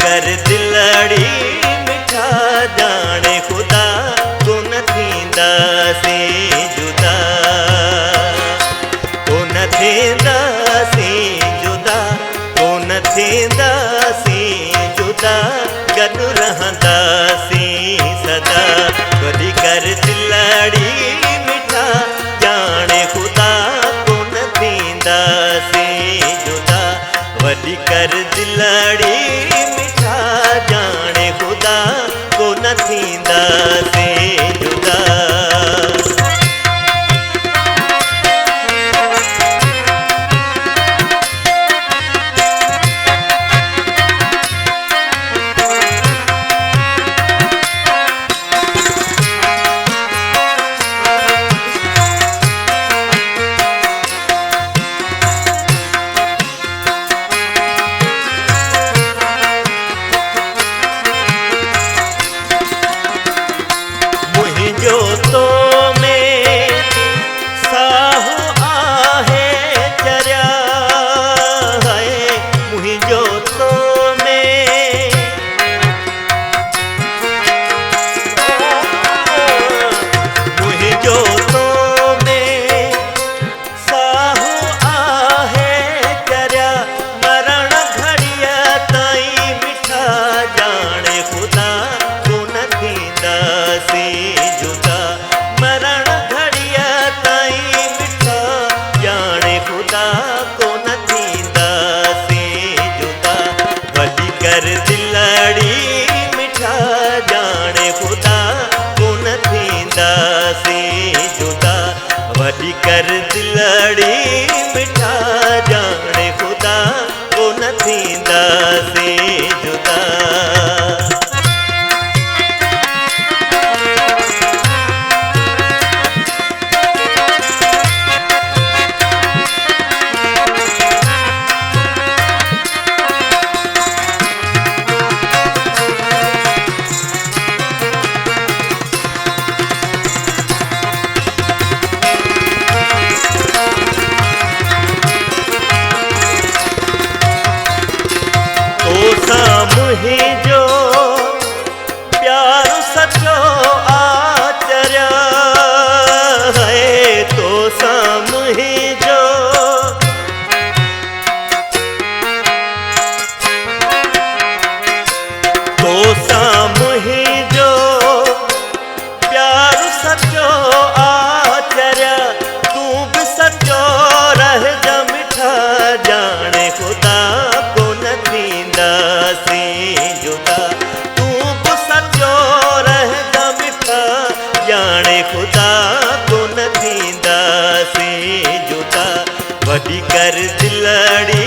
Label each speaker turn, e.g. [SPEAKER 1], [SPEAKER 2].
[SPEAKER 1] कर दिलड़ी मिठा जाने खुदा को न थींदा से जुदा, को न थींदा से जुदा, को न थींदा से जुदा, गनु रहंदा से सदा। वरी कर दिलड़ी मिठा जाने खुदा को न थींदा से जुदा, वरी कर दिलड़ी मिठा जाने खुदा को न थींदा से जुदा। जो तो में साहू आहे चरिया है, मुझो तो में मुझो तो में साहू आहे चरिया, मरण घड़िया ताई मिठा जाने खुदा को न थींदा से जुदा, मरण घड़िया ताई मिठा जाने खुदा को न थींदा से जुदा। वली कर दिलड़ी मिठा जाने खुदा को न थींदा से जुदा, वली कर दिलड़ी मिठा जाने खुदा को न थींदा से जुदा। मुझो प्यार सचो आचर्या है, तो मुझो मुझो प्यार सचो आचर्या, तू भी सचो रह जा मिठा जाने खुदा को न थींदा से जुदा, तू भी सचो रह जा मिठा जाने खुदा को न थींदा से जुदा। वडी कर दिलड़ी